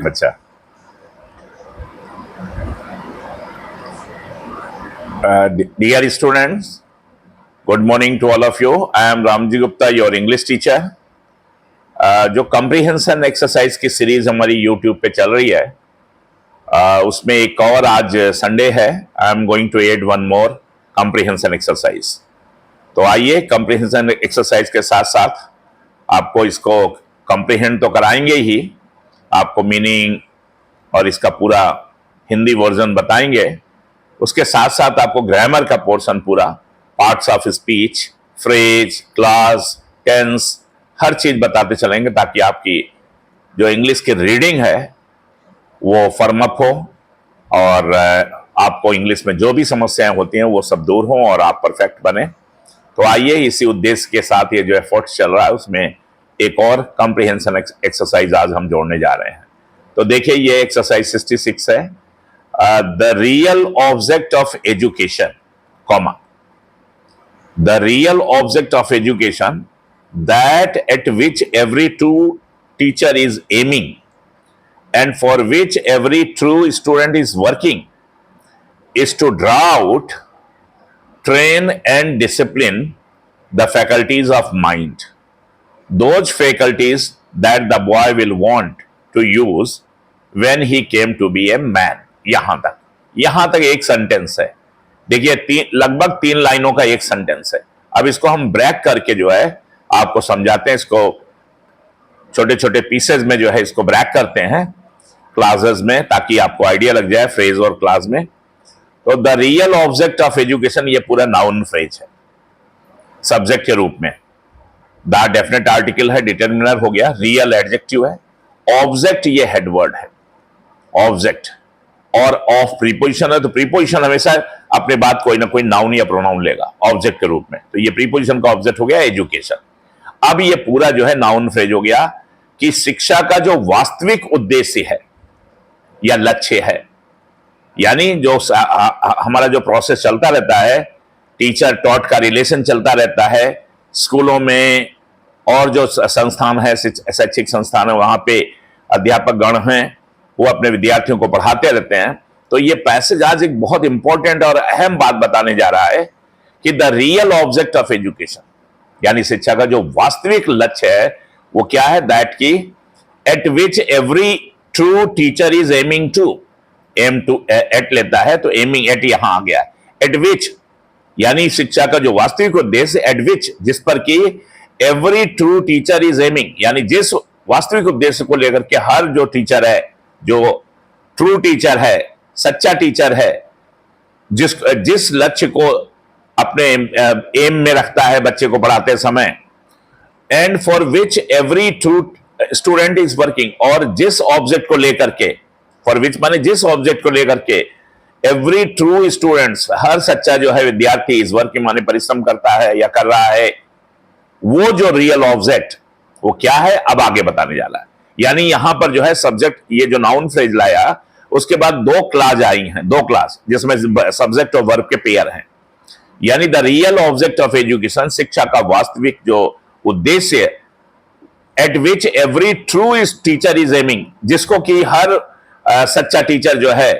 अच्छा। Dear students, good morning to all of you. I am Ramji Gupta, your English teacher. जो comprehension exercise की series हमारी YouTube पे चल रही है, उसमें एक और आज संडे है. I am going to add one more comprehension exercise. तो आइए, कम्प्रीहेंशन एक्सरसाइज के साथ साथ आपको इसको कम्प्रीहेंड तो कराएंगे ही, आपको मीनिंग और इसका पूरा हिंदी वर्जन बताएंगे. उसके साथ साथ आपको ग्रामर का पोर्शन पूरा, parts of speech, phrase, clause, tense, हर चीज बताते चलेंगे ताकि आपकी जो इंग्लिश की रीडिंग है वो फर्म अप हो और आपको इंग्लिश में जो भी समस्याएं होती हैं वो सब दूर हों और आप परफेक्ट बने. तो आइए, इसी उद्देश्य के साथ ये जो एफर्ट चल रहा है उसमें एक और कॉम्प्रिहेंशन एक्सरसाइज आज हम जोड़ने जा रहे हैं. तो देखिए, ये एक्सरसाइज 66 है. The real object of education, comma, the real object of education that at which every true teacher is aiming and for which every true student is working is to draw out, train and discipline the faculties of mind, those faculties that the boy will want to use when he came to be a man. यहां तक एक sentence है. देखिए, लगभग 3 लाइनों का एक sentence है. अब इसको हम ब्रेक करके जो है आपको समझाते हैं. इसको छोटे छोटे पीसेज में जो है इसको ब्रेक करते हैं क्लासेस में, ताकि आपको आइडिया लग जाए फ्रेज और क्लास में. तो the real object of education, ये पूरा नाउन फ्रेज है सब्जेक्ट के रूप में. द डेफिनेट आर्टिकल है, डिटरमिनर हो गया, रियल एडजेक्टिव है, ऑब्जेक्ट ये हेडवर्ड है, ऑब्जेक्ट. और ऑफ प्रीपोजिशन है, तो प्रीपोजिशन हमेशा अपने बाद कोई ना कोई नाउन या प्रोनाउन लेगा ऑब्जेक्ट के रूप में. तो ये प्रीपोजिशन का ऑब्जेक्ट हो गया एजुकेशन. अब ये पूरा जो है नाउन फ्रेज हो गया कि शिक्षा का जो वास्तविक उद्देश्य है या लक्ष्य है, यानी जो हमारा जो प्रोसेस चलता रहता है, टीचर टॉट का रिलेशन चलता रहता है स्कूलों में, और जो संस्थान है, शैक्षिक संस्थान है, वहां पे अध्यापक गण हैं, वो अपने विद्यार्थियों को पढ़ाते रहते हैं. तो ये पैसेज आज एक बहुत इंपॉर्टेंट और अहम बात बताने जा रहा है कि the real object of education, यानी शिक्षा का जो वास्तविक लक्ष्य है वो क्या है. That key at which every true teacher is aiming to. Aim to at लेता है तो एमिंग एट यहां आ गया. एट विच यानी शिक्षा का जो वास्तविक उद्देश्य, एट विच जिस पर कि every true teacher is aiming, यानी जिस वास्तविक उद्देश्य को लेकर के हर जो टीचर है, जो ट्रू टीचर है, सच्चा टीचर है, जिस लक्ष्य को अपने एम में रखता है बच्चे को पढ़ाते समय, and for which every true student is working, और जिस ऑब्जेक्ट को लेकर के, फॉर विच माने जिस ऑब्जेक्ट को लेकर के एवरी ट्रू स्टूडेंट्स, हर सच्चा जो है विद्यार्थी, इज वर्किंग माने परिश्रम करता है या कर रहा है. वो जो रियल ऑब्जेक्ट वो क्या है, अब आगे बताने जा रहा है. यानी यहां पर जो है सब्जेक्ट, ये जो नाउन फ्रेज लाया, उसके बाद 2 क्लास आई हैं, 2 क्लास जिसमें सब्जेक्ट और वर्ब के पेयर हैं. यानी the real object of education, शिक्षा का वास्तविक जो उद्देश्य, eight which every true teacher is aiming, जिसको कि हर सच्चा टीचर जो है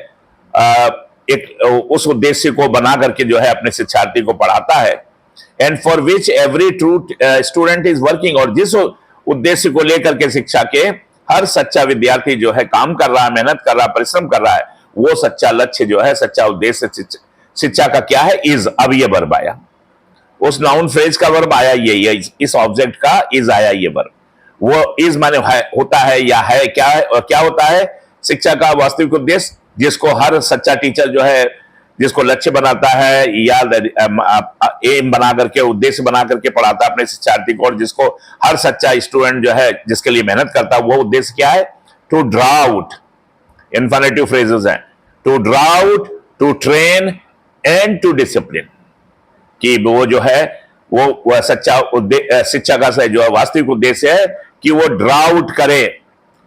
एक उस उद्देश्य को बना करके जो है अपने शिक्षार्थी को पढ़ाता है. And for which every true student is working, और जिस उद्देश्य को लेकर के शिक्षा के हर सच्चा विद्यार्थी जो है काम कर रहा है, मेहनत कर रहा है, परिश्रम कर रहा है, वो सच्चा लक्ष्य जो है, सच्चा उद्देश्य शिक्षा का क्या है, इज. अब ये वर्ब आया, उस नाउन फ्रेज का वर्ब आया, ये इस ऑब्जेक्ट का इज आया, ये वर्ब. वो इज माने होता है या है, क्या है, और क्या होता है शिक्षा का वास्तविक उद्देश्य, जिसको हर सच्चा टीचर जो है, जिसको लक्ष्य बनाता है या एम बना करके, उद्देश्य बना करके पढ़ाता है अपने शिक्षार्थी को, और जिसको हर सच्चा स्टूडेंट जो है जिसके लिए मेहनत करता है, वो उद्देश्य क्या है, to draw out. Infinitive phrases हैं, to draw out, to train and to discipline. कि वो जो है वो सच्चा शिक्षा का जो वास्तविक उद्देश्य है कि वो ड्रा आउट करे.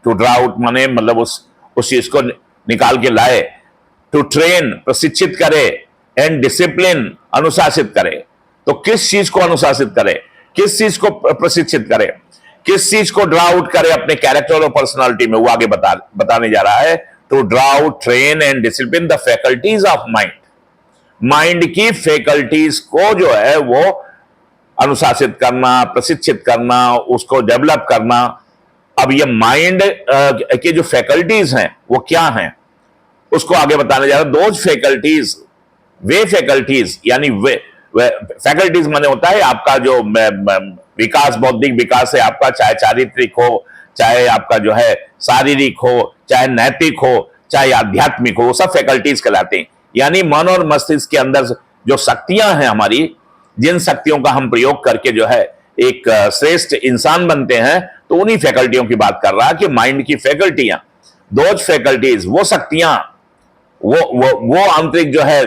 टू ड्रा आउट माने मतलब उस चीज को निकाल के लाए. टू ट्रेन प्रशिक्षित करे, एंड डिसिप्लिन अनुशासित करे. तो किस चीज को अनुशासित करे, किस चीज को प्रशिक्षित करे, किस चीज को ड्रा आउट करे अपने कैरेक्टर और पर्सनालिटी में, वो आगे बताने जा रहा है। To draw out, train and discipline the faculties of mind. Mind की फैकल्टीज को जो है वो अनुशासित करना, प्रशिक्षित करना, उसको डेवलप करना। अब ये माइंड के जो फैकल्टीज हैं वो क्या हैं, उसको आगे बताने जा रहा है। दोज फैकल्टीज, वे फैकल्टीज, यानी वे फैकल्टीज माने होता है आपका जो विकास, बौद्धिक विकास है आपका, चाहे चारित्रिक हो, चाहे आपका जो है शारीरिक हो, चाहे नैतिक हो, चाहे आध्यात्मिक हो, वो सब फैकल्टीज कहलाते हैं। यानी मन और मस्तिष्क के अंदर जो शक्तियां हैं हमारी, जिन शक्तियों का हम प्रयोग करके जो है एक श्रेष्ठ इंसान बनते हैं, तो उन्हीं फैकल्टियों की बात कर रहा है कि माइंड की फैकल्टियां, दोज फैकल्टीज, वो शक्तियां, वो आंतरिक जो है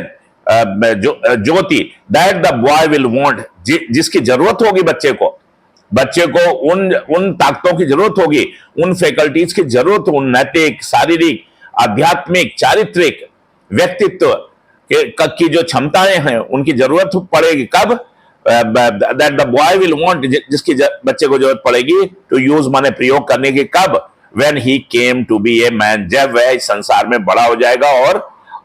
ज्योति, that the boy will want, जिसकी जरूरत होगी बच्चे को उन ताकतों की जरूरत होगी, उन फैकल्टीज की जरूरत, उन नैतिक, शारीरिक, आध्यात्मिक, चारित्रिक, व्यक्तित्व की जो क्षमताएं हैं उनकी जरूरत पड़ेगी। कब? That the boy will want, जिसकी बच्चे को जरूरत पड़ेगी, टू यूज माने प्रयोग करने की। कब? When he came to be a man, जब वह इस संसार में बड़ा हो जाएगा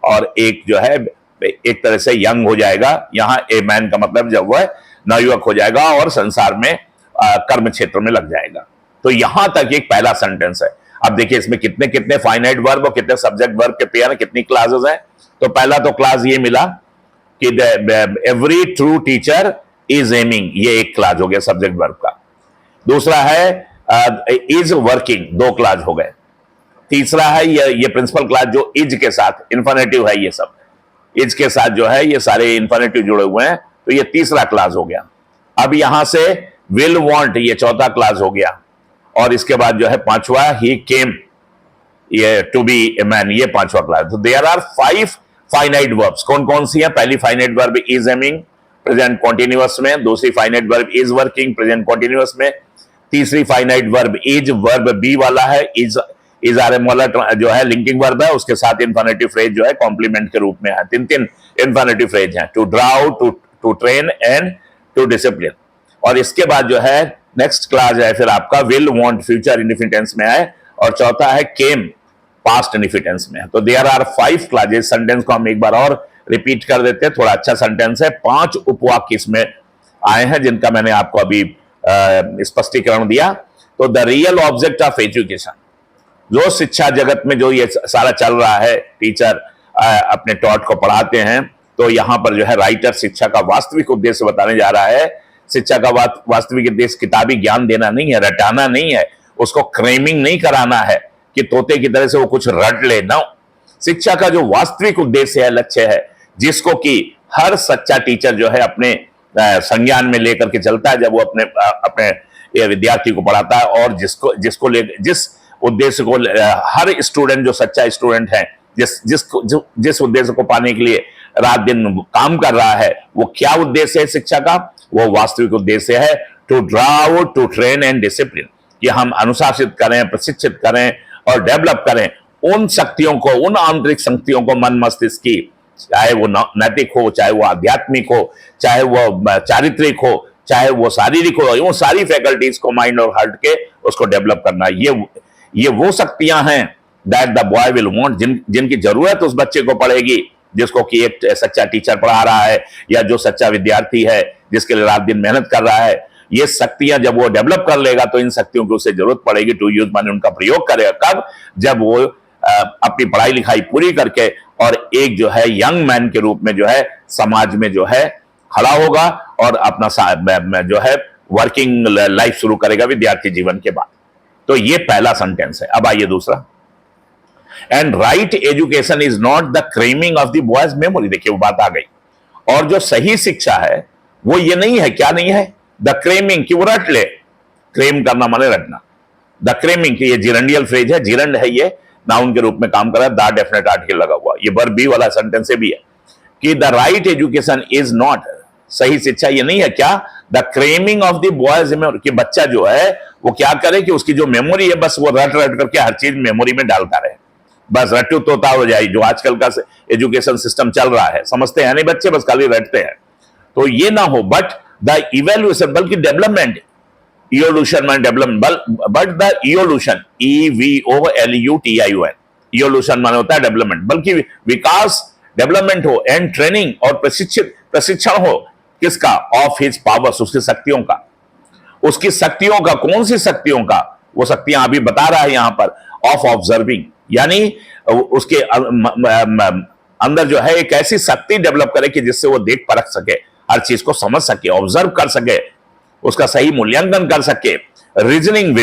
और एक जो है एक तरह से यंग हो जाएगा। यहां ए मैन का मतलब जब वह नवयुवक हो जाएगा और संसार में कर्म क्षेत्र में लग जाएगा। तो यहां तक एक पहला सेंटेंस है। अब देखिए इसमें कितने कितने फाइनाइट वर्ब और कितने सब्जेक्ट वर्ब के पेयर हैं, कितनी क्लासेस हैं। तो पहला तो क्लास ये मिला कि every true teacher is aiming, ये एक क्लास हो गया सब्जेक्ट वर्ब का। दूसरा है इज वर्किंग, दो क्लास हो गए। तीसरा है ये प्रिंसिपल क्लास जो इज के साथ, इन्फिनेटिव है, ये सब इज के साथ जो है ये सारे इन्फिनेटिव जुड़े हुए हैं, तो ये तीसरा क्लास हो गया। अब यहां से विल वांट, ये चौथा क्लास हो गया। और इसके बाद जो है पांचवा ही केम, ये टू बी ए मैन, ये पांचवा क्लास। तो देयर आर 5 फाइनाइट वर्ब्स। कौन कौन सी हैं? पहली finite verb is aiming, present continuous में। दूसरी finite verb is working, present continuous में। तीसरी finite verb is, verb B वाला है, इज आर एम वाला जो है लिंकिंग वर्ब है, उसके साथ इन्फिनेटिव फ्रेज जो है कॉम्प्लीमेंट के रूप में है। तीन तीन इन्फिनेटिव फ्रेज हैं, to draw out, to train and to discipline. और इसके बाद जो है नेक्स्ट क्लास है फिर आपका विल वांट, फ्यूचर इंडिफिटेंस में है। और चौथा है केम, पास्ट इंडिफिटेंस में है। तो देयर आर 5 क्लासेस। सेंटेंस को हम एक बार और रिपीट कर देते हैं, थोड़ा अच्छा सेंटेंस है। 5 उपवाक्य इसमें आए हैं जिनका मैंने आपको अभी स्पष्टीकरण दिया। तो the real object of education, जो शिक्षा जगत में जो ये सारा चल रहा है, टीचर अपने टॉट को पढ़ाते हैं, तो यहां पर जो है राइटर शिक्षा का वास्तविक उद्देश्य बताने जा रहा है। शिक्षा का वास्तविक उद्देश्य किताबी ज्ञान देना नहीं है, रटाना नहीं है, उसको क्रेमिंग नहीं कराना है कि तोते की तरह से वो कुछ रट ले ना। शिक्षा का जो वास्तविक उद्देश्य है, लक्ष्य है, जिसको कि हर सच्चा टीचर जो है अपने संज्ञान में लेकर के चलता है जब वो अपने विद्यार्थी को पढ़ाता है, और जिस उद्देश्य को हर स्टूडेंट जो सच्चा स्टूडेंट है, जिस उद्देश्य को पाने के लिए रात दिन काम कर रहा है, वो क्या उद्देश्य है शिक्षा का? वो वास्तविक उद्देश्य है to draw out, to train and discipline, कि हम अनुशासित करें, प्रशिक्षित करें और डेवलप करें उन शक्तियों को, उन आंतरिक शक्तियों को मन मस्तिष्क की, चाहे वो नैतिक हो, चाहे वो आध्यात्मिक हो, चाहे वो चारित्रिक हो, चाहे वो शारीरिक हो, वो सारी फैकल्टीज को माइंड और हार्ट के उसको डेवलप करना। ये वो शक्तियां हैं that the boy will want, जिनकी जरूरत उस बच्चे को पड़ेगी जिसको कि एक सच्चा टीचर पढ़ा रहा है, या जो सच्चा विद्यार्थी है जिसके लिए रात दिन मेहनत कर रहा है। ये शक्तियां जब वो डेवलप कर लेगा तो इन शक्तियों की उसे जरूरत पड़ेगी, टू यूज माने उनका प्रयोग करेगा। कब? जब वो अपनी पढ़ाई लिखाई पूरी करके और एक जो है यंग मैन के रूप में जो है समाज में जो है खड़ा होगा और अपना जो है वर्किंग लाइफ शुरू करेगा विद्यार्थी जीवन के बाद। तो ये पहला सेंटेंस है। अब आइए दूसरा, and right education is not the cramming of the boy's memory. देखिए वो बात आ गई। और जो सही शिक्षा है वो ये नहीं है, क्या नहीं है? द क्रेमिंग, कि वो रट ले। क्रेम करना माने रटना। द क्रेमिंग, कि ये जिरंडियल फ्रेज है, जिरंड है, ये नाउन के रूप में काम कर रहा है, द डेफिनेट आर्टिकल लगा हुआ। ये वर्ब बी वाला सेंटेंस से भी है कि the right education is not, सही शिक्षा ये नहीं है क्या? The cramming of the boy's memory, कि बच्चा जो है वो क्या करे कि उसकी जो मेमोरी है बस वो रट रट करके हर चीज मेमोरी में डालता रहे, बस रट्टू तोता हो जाए, जो आजकल का एजुकेशन सिस्टम चल रहा है। समझते हैं नहीं बच्चे, बस खाली रटते हैं। तो ये ना हो, बट द इवेल्युएशन, बल्कि डेवलपमेंट, इवोल्यूशन माने development, but the evolution, EVOLUTION, evolution माने होता है डेवलपमेंट, बल्कि विकास, डेवलपमेंट हो, एंड ट्रेनिंग और प्रशिक्षण हो किसका, ऑफ हिज पावर्स, उसकी शक्तियों का, उसकी शक्तियों का, कौन सी शक्तियों का, वो शक्तियां अभी बता रहा है यहां पर, ऑफ ऑब्जर्विंग, यानी उसके अंदर जो है एक ऐसी शक्ति डेवलप करे कि जिससे वो देख परख सके, हर चीज को समझ सके, ऑब्जर्व कर सके, उसका सही मूल्यांकन कर सके, रीजनिंग,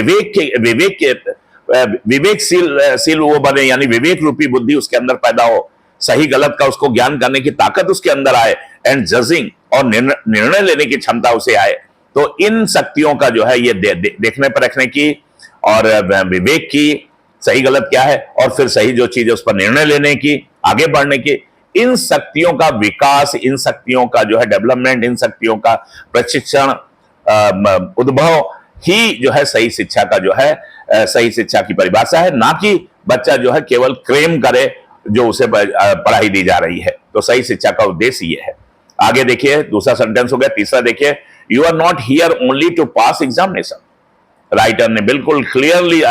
विवेकशील वो बने, यानी विवेक रूपी बुद्धि उसके अंदर पैदा हो, सही गलत का उसको ज्ञान करने की ताकत उसके अंदर आए, एंड जजिंग, और निर्णय लेने की क्षमता उसे आए। तो इन शक्तियों का जो है ये देखने परखने की और विवेक की, सही गलत क्या है, और फिर सही जो चीज है उस पर निर्णय लेने की, आगे बढ़ने की, इन शक्तियों का विकास, इन शक्तियों का जो है डेवलपमेंट, इन शक्तियों का प्रशिक्षण, उद्भव ही जो है सही शिक्षा का जो है सही शिक्षा की परिभाषा है, ना कि बच्चा जो है केवल क्लेम करे जो उसे पढ़ाई दी जा रही है। तो सही शिक्षा का उद्देश्य ये है। आगे देखिए, दूसरा सेंटेंस हो गया, तीसरा देखिए, you are not here only to pass examination. Writer ने बिल्कुल क्लियरली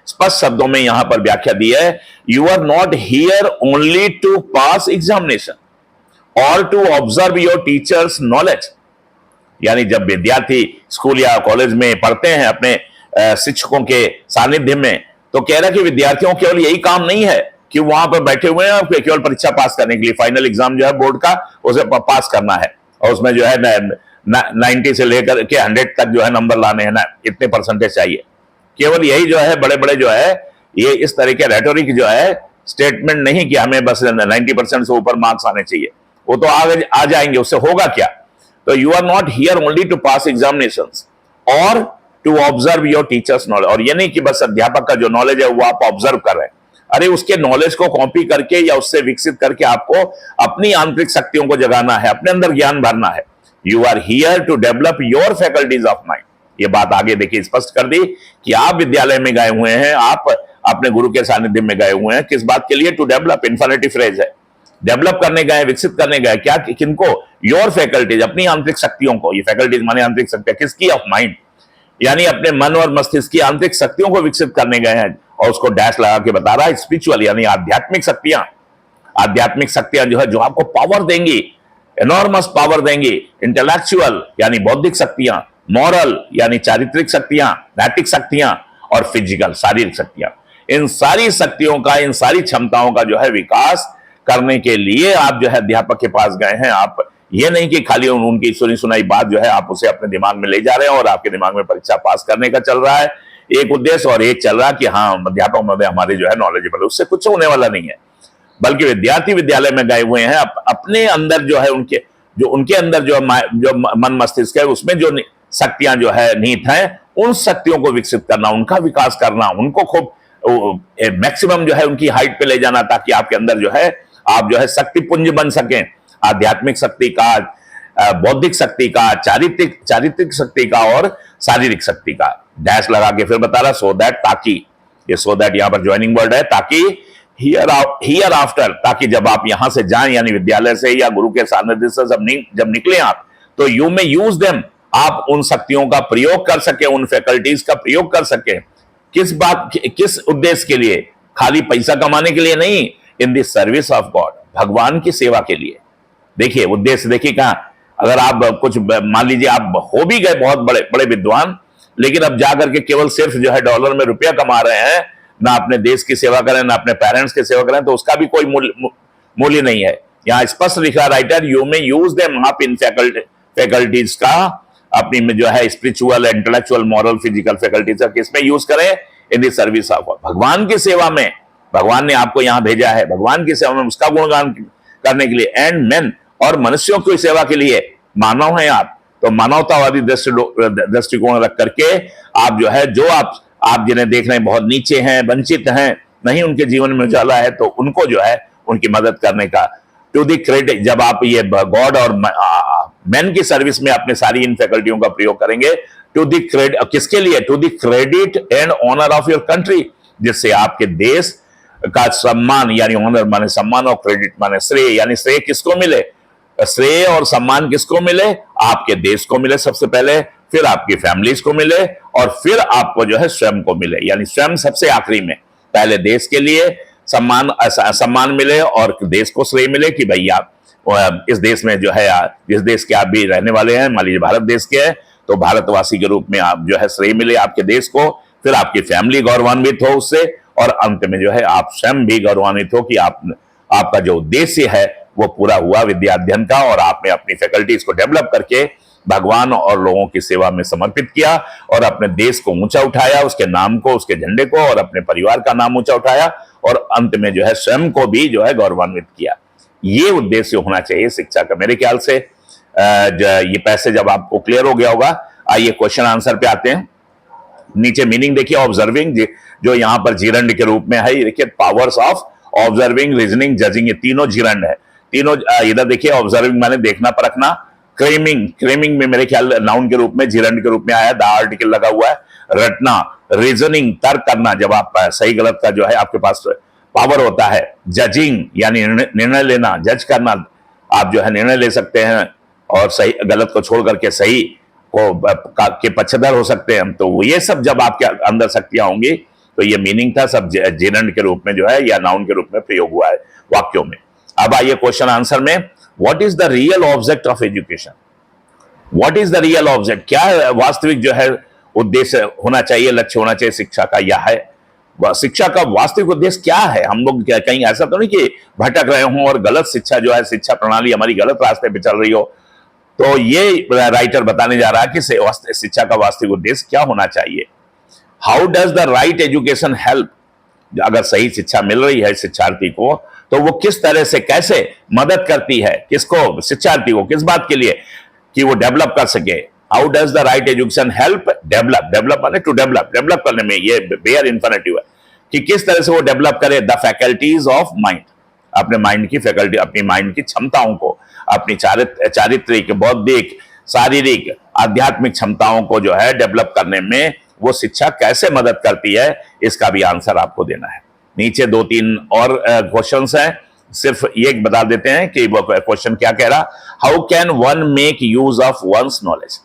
स्पष्ट शब्दों में यहां पर व्याख्या दी है, you are not here only to pass examination और to observe your teacher's knowledge. यानी जब विद्यार्थी स्कूल या कॉलेज में पढ़ते हैं अपने शिक्षकों के सानिध्य में, तो कह रहा है कि विद्यार्थियों केवल यही काम नहीं है कि वहां पर बैठे हुए हैं केवल परीक्षा पास करने के लिए, फाइनल एग्जाम जो है बोर्ड का उसे पास करना है, और उसमें जो है 90 से लेकर के 100 तक जो है नंबर लाने हैं ना, इतने परसेंटेज चाहिए। केवल यही जो है बड़े बड़े जो है ये इस तरह के रेटोरिक जो है स्टेटमेंट नहीं कि हमें बस 90% से ऊपर मार्क्स आने चाहिए, वो तो आगे आ जाएंगे, उससे होगा क्या। तो you are not here only to pass examinations और to observe your teacher's knowledge. और ये नहीं कि बस अध्यापक का जो नॉलेज है वो आप ऑब्जर्व कर रहे हैं, अरे उसके नॉलेज को कॉपी करके या उससे विकसित करके आपको अपनी आंतरिक शक्तियों को जगाना है, अपने अंदर ज्ञान भरना है। You are here to develop your faculties of mind. ये बात आगे देखिए स्पष्ट कर दी कि आप विद्यालय में गए हुए हैं, आप अपने गुरु के सानिध्य में गए हुए हैं, किस बात के लिए, टू डेवलप, इन्फिनिटिव फ्रेज है, डेवलप करने गए, विकसित करने गए, क्या, किनको, योर फैकल्टीज, अपनी आंतरिक शक्तियों को। ये फैकल्टीज माने आंतरिक शक्तियां किसकी, ऑफ माइंड, यानी अपने मन और मस्तिष्क की आंतरिक शक्तियों को विकसित करने गए हैं। और उसको डैश लगा के बता रहा है, स्पिरिचुअल यानी आध्यात्मिक शक्तियां, आध्यात्मिक शक्तियां जो है जो आपको पावर देंगी, एनॉर्मस पावर देंगी, इंटेलेक्चुअल यानी बौद्धिक शक्तियां, मॉरल यानी चारित्रिक शक्तियां, नैतिक शक्तियां, और फिजिकल शारीरिक शक्तियां। इन सारी शक्तियों का, इन सारी क्षमताओं का जो है विकास करने के लिए आप जो है अध्यापक के पास गए हैं। आप ये नहीं कि खाली उनकी सुनी सुनाई बात जो है आप उसे अपने दिमाग में ले जा रहे हैं और आपके दिमाग में परीक्षा पास करने का चल रहा है एक उद्देश्य, और एक चल रहा कि हाँ अध्यापक महोदय हमारे जो है नॉलेजेबल, उससे कुछ होने वाला नहीं है। बल्कि विद्यार्थी विद्यालय में गए हुए हैं, अपने अंदर जो है उनके अंदर जो मन मस्तिष्क है उसमें जो शक्तियां जो है निहित हैं, उन शक्तियों को विकसित करना, उनका विकास करना, उनको खूब मैक्सिमम जो है उनकी हाइट पे ले जाना, ताकि आपके अंदर जो है आप जो है शक्ति पुंज बन सकें, आध्यात्मिक शक्ति का, बौद्धिक शक्ति का, चारित्रिक शक्ति का और शारीरिक शक्ति का। डैश लगा के फिर बता रहा, सो दैट, ताकि, ये सो दैट यहां पर ज्वाइनिंग वर्ड है, ताकि हियर आफ्टर, ताकि जब आप यहां से जाएं यानी विद्यालय से या गुरु के सानिध्य से जब निकले आप, तो यू में यूज देम, आप उन शक्तियों का प्रयोग कर सके, उन फैकल्टीज का प्रयोग कर सके। किस उद्देश्य के लिए, खाली पैसा कमाने के लिए नहीं, इन द सर्विस ऑफ गॉड, भगवान की सेवा के लिए। देखिए उद्देश्य देखिए कहां, अगर आप कुछ मान लीजिए आप हो भी गए बहुत बड़े बड़े विद्वान, लेकिन अब जाकर के केवल सिर्फ जो है डॉलर में रुपया कमा रहे हैं, ना अपने देश की सेवा करें, ना अपने पेरेंट्स की सेवा करें, तो उसका भी कोई मूल्य नहीं है। यहां स्पष्ट लिखा राइटर, यू में यूज देम, आप इन फैकल्टीज का अपनी में जो है spiritual, intellectual, moral, physical faculties का किसमें यूज करें, इन द सर्विस ऑफ भगवान की सेवा में। भगवान ने आपको यहां भेजा है भगवान की सेवा में, उसका गुणगान करने के लिए, एंड मेन, और मनुष्यों की सेवा के लिए। मानव हैं आप, तो मानवतावादी दृष्टिकोण रख करके आप जो है, जो आप जिन्हें देख रहे हैं बहुत नीचे हैं, वंचित हैं, नहीं उनके जीवन में उजाला है, तो उनको जो है उनकी मदद करने का, टू द क्रेडिट, जब आप ये गॉड और मैन की सर्विस में अपने सारी इन फैकल्टियों का प्रयोग करेंगे, टू द क्रेडिट, किसके लिए, to the credit and honour of your country, जिससे आपके देश का सम्मान, यानी ऑनर माने सम्मान और क्रेडिट माने श्रेय, यानी श्रेय किसको मिले, श्रेय और सम्मान किसको मिले, आपके देश को मिले सबसे पहले, फिर आपकी फैमिलीज को मिले और फिर आपको जो है स्वयं को मिले, यानी स्वयं सबसे आखिरी में। पहले देश के लिए सम्मान मिले और देश को श्रेय मिले कि भाई आप इस देश में जो है, जिस देश के आप भी रहने वाले हैं, मान लीजिए भारत देश के हैं, तो भारतवासी के रूप में आप जो है श्रेय मिले आपके देश को, फिर आपकी फैमिली गौरवान्वित हो उससे, और अंत में जो है आप स्वयं भी गौरवान्वित हो कि आपका जो उद्देश्य है वो पूरा हुआ विद्या अध्ययन का, और आपने अपनी फैकल्टीज को डेवलप करके भगवान और लोगों की सेवा में समर्पित किया और अपने देश को ऊंचा उठाया, उसके नाम को, उसके झंडे को, और अपने परिवार का नाम ऊंचा उठाया, और अंत में जो है स्वयं को भी जो है गौरवान्वित किया। ये उद्देश्य होना चाहिए शिक्षा का मेरे ख्याल से। ये पैसे जब आपको क्लियर हो गया होगा, आइए क्वेश्चन आंसर पे आते हैं। नीचे मीनिंग देखिए, ऑब्जर्विंग जो यहाँ पर जीरंड के रूप में है, ये देखिए powers of observing, reasoning, judging, ये तीनों जीरंड है। तीनों इधर देखिए, ऑब्जर्विंग माने देखना परखना, क्रेमिंग में मेरे ख्याल नाउन के रूप में, जीरंड के रूप में आया, द आर्टिकल लगा हुआ है। रटना, रीजनिंग, तर्क करना, जब आप सही गलत का जो है आपके पास पावर होता है। जजिंग यानी निर्णय लेना, जज करना, आप जो है निर्णय ले सकते हैं और सही गलत को छोड़ करके सही के पक्षधर हो सकते हैं। तो ये सब जब आपके अंदर शक्तियां होंगी, तो ये मीनिंग था, सब जीरंड के रूप में जो है या नाउन के रूप में प्रयोग हुआ है वाक्यों में। अब आइए क्वेश्चन आंसर में, what is the real object of education? What is the real object? क्या वास्तविक जो है उद्देश्य होना चाहिए, लक्ष्य होना चाहिए शिक्षा का? यह है शिक्षा का वास्तविक उद्देश्य क्या है? हम लोग कहीं ऐसा तो नहीं कि भटक रहे हों और गलत शिक्षा जो है, शिक्षा प्रणाली हमारी गलत रास्ते पे चल रही हो। तो ये राइटर बताने जा रहा है कि शिक्षा का वास्तविक उद्देश्य क्या होना चाहिए। How does the right education help? अगर सही शिक्षा मिल रही है शिक्षार्थी को, तो वो किस तरह से, कैसे मदद करती है किसको? शिक्षार्थी को। किस बात के लिए? कि वो डेवलप कर सके। How does the right education help develop माने टू डेवलप करने में, ये बेयर इंफिनिटिव है कि किस तरह से वो डेवलप करे द फैकल्टीज ऑफ माइंड, अपने माइंड की फैकल्टी, अपनी माइंड की क्षमताओं को, अपनी चारित्रिक, बौद्धिक, शारीरिक, आध्यात्मिक क्षमताओं को जो है डेवलप करने में वो शिक्षा कैसे मदद करती है, इसका भी आंसर आपको देना है। नीचे 2-3 और क्वेश्चंस हैं, सिर्फ ये बता देते हैं कि वो क्वेश्चन क्या कह रहा। How can one make use of one's knowledge?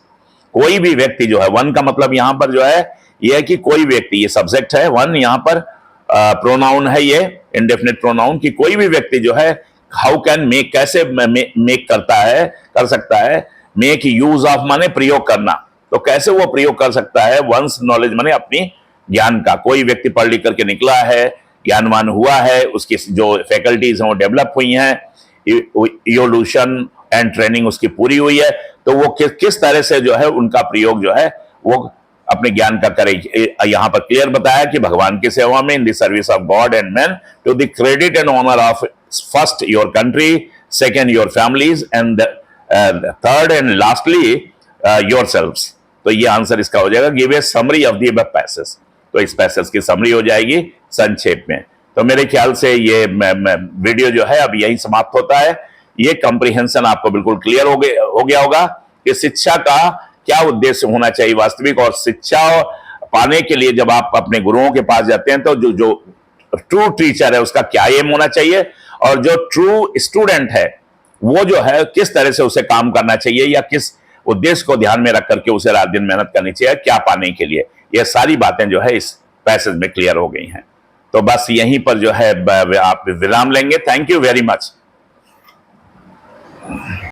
कोई भी व्यक्ति जो है, वन का मतलब यहां पर जो है ये है कि कोई व्यक्ति, ये सब्जेक्ट है, वन यहां पर प्रोनाउन है, ये इंडेफिनिट प्रोनाउन, कि कोई भी व्यक्ति जो है हाउ कैन मेक, कैसे मेक करता है, कर सकता है। मेक यूज ऑफ माने प्रयोग करना, तो कैसे वो प्रयोग कर सकता है वंस नॉलेज माने अपनी ज्ञान का। कोई व्यक्ति पढ़ लिख करके निकला है, ज्ञानवान हुआ है, उसकी जो फैकल्टीज हैं वो डेवलप हुई हैं, इवोल्यूशन एंड ट्रेनिंग उसकी पूरी हुई है, तो वो किस तरह से जो है उनका प्रयोग जो है वो अपने ज्ञान का करे। यहां पर क्लियर बताया कि भगवान की सेवा में, in the service of God and man, to the credit and honour of first your country, second your families, and third and lastly yourselves. तो ये आंसर इसका हो जाएगा, give a summary of the above passage. तो इस passage की summary हो जाएगी संक्षेप में। तो मेरे ख्याल से ये वीडियो जो है अब यही समाप्त होता है। ये कंप्रीहेंशन आपको बिल्कुल क्लियर हो गया होगा कि शिक्षा का क्या उद्देश्य होना चाहिए वास्तविक, और शिक्षा पाने के लिए जब आप अपने गुरुओं के पास जाते हैं तो जो ट्रू टीचर है उसका क्या एम होना चाहिए, और जो ट्रू स्टूडेंट है वो जो है किस तरह से उसे काम करना चाहिए, या किस उद्देश्य को ध्यान में रख करके उसे रात दिन मेहनत करनी चाहिए क्या पाने के लिए। ये सारी बातें जो है इस पैसेज में क्लियर हो गई हैं। तो बस यहीं पर जो है आप विराम लेंगे। Thank you very much.